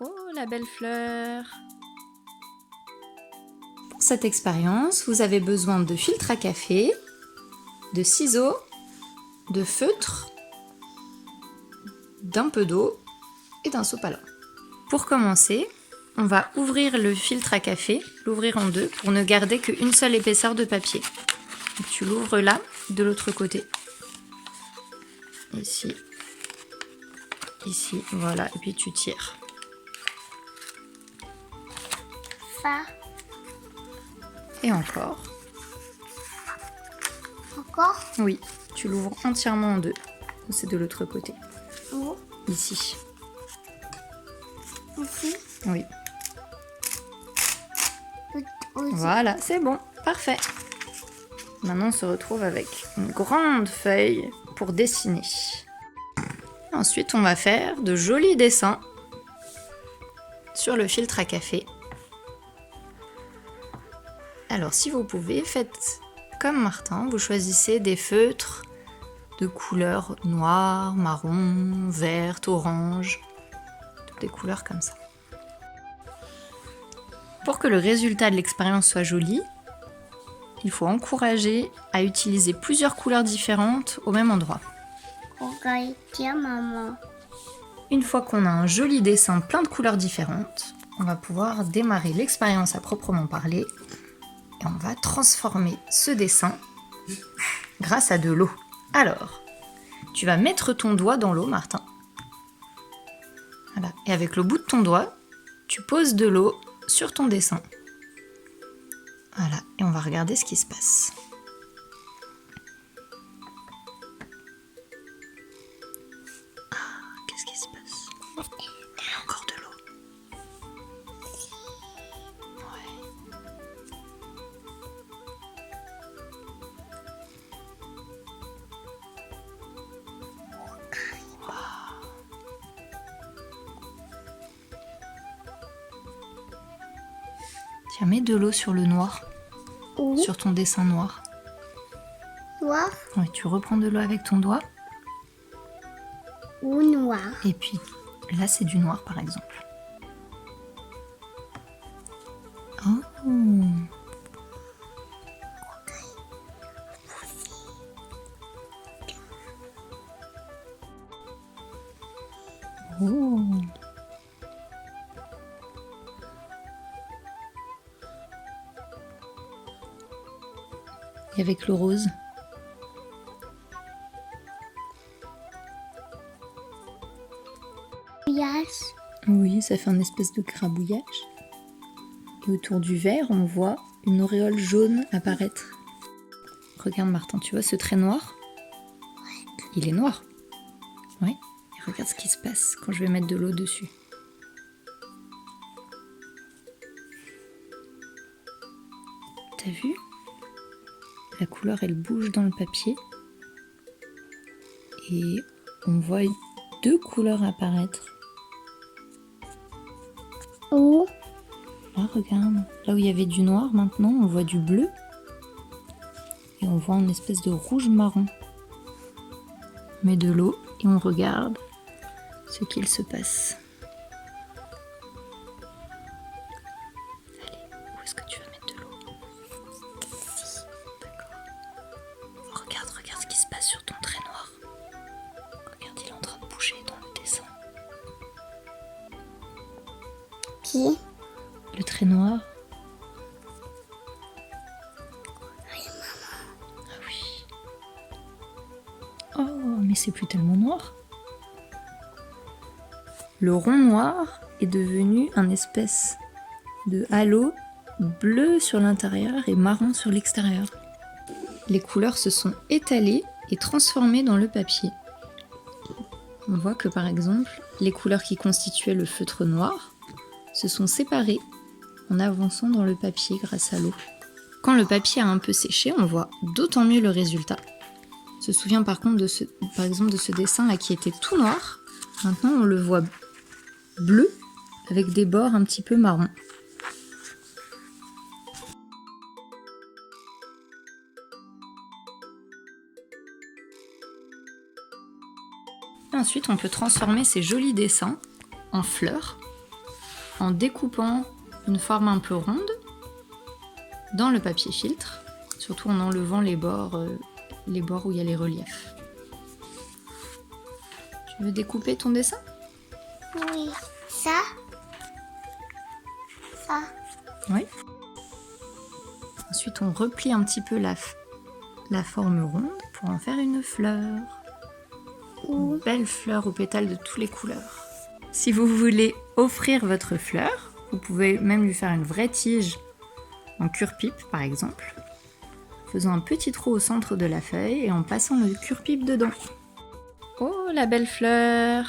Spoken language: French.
Oh, la belle fleur! Pour cette expérience, vous avez besoin de filtre à café, de ciseaux, de feutre, d'un peu d'eau et d'un sopalin. Pour commencer, on va ouvrir le filtre à café, l'ouvrir en deux pour ne garder qu'une seule épaisseur de papier. Donc, tu l'ouvres là, de l'autre côté. Ici. Ici, voilà, et puis tu tires. Ça. Et encore. Encore? Oui, tu l'ouvres entièrement en deux. C'est de l'autre côté. Où? Ici. Ici? Oui. Aussi. Voilà, c'est bon, parfait. Maintenant, on se retrouve avec une grande feuille pour dessiner. Ensuite, on va faire de jolis dessins sur le filtre à café. Alors, si vous pouvez, faites comme Martin, vous choisissez des feutres de couleurs noire, marron, verte, orange, toutes des couleurs comme ça. Pour que le résultat de l'expérience soit joli, il faut encourager à utiliser plusieurs couleurs différentes au même endroit. Regarde, tiens, maman. Une fois qu'on a un joli dessin plein de couleurs différentes, on va pouvoir démarrer l'expérience à proprement parler et on va transformer ce dessin grâce à de l'eau. Alors, tu vas mettre ton doigt dans l'eau, Martin. Voilà. Et avec le bout de ton doigt, tu poses de l'eau sur ton dessin. Voilà, et on va regarder ce qui se passe. Ah, qu'est-ce qui se passe? Il y a encore de l'eau. Ouais. Tiens, mets de l'eau sur le noir, Où? sur ton dessin noir. Noir Oui, tu reprends de l'eau avec ton doigt. ou noir? Et puis, là, c'est du noir, par exemple. Oh! Oh! Et avec le rose? Yes. Oui, ça fait un espèce de grabouillage. Et autour du vert, on voit une auréole jaune apparaître. Regarde Martin, tu vois ce trait noir? Il est noir. Oui. Et regarde ce qui se passe quand je vais mettre de l'eau dessus. T'as vu? La couleur, elle bouge dans le papier. Et on voit deux couleurs apparaître. Où? Là, regarde. Là où il y avait du noir, maintenant, on voit du bleu. Et on voit une espèce de rouge-marron. On met de l'eau et on regarde ce qu'il se passe. Allez, où est-ce que tu vas mettre de l'eau? D'accord. Regarde ce qui se passe sur ton trait noir. Regarde, il est en train de bouger dans le dessin. Qui? Le trait noir. Ah oui. Oh, mais c'est plus tellement noir. Le rond noir est devenu un espèce de halo bleu sur l'intérieur et marron sur l'extérieur. Les couleurs se sont étalées et transformées dans le papier. On voit que par exemple, les couleurs qui constituaient le feutre noir se sont séparées en avançant dans le papier grâce à l'eau. Quand le papier a un peu séché, on voit d'autant mieux le résultat. On se souvient par contre par exemple de ce dessin là qui était tout noir. Maintenant on le voit bleu avec des bords un petit peu marron. Et ensuite on peut transformer ces jolis dessins en fleurs en découpant une forme un peu ronde dans le papier filtre, surtout en enlevant les bords où il y a les reliefs. Tu veux découper ton dessin? Oui. Ça. Ça. Oui. Ensuite, on replie un petit peu la forme ronde pour en faire une fleur. Une belle fleur aux pétales de toutes les couleurs. Si vous voulez offrir votre fleur, vous pouvez même lui faire une vraie tige en cure-pipe par exemple, faisant un petit trou au centre de la feuille et en passant le cure-pipe dedans. Oh, la belle fleur!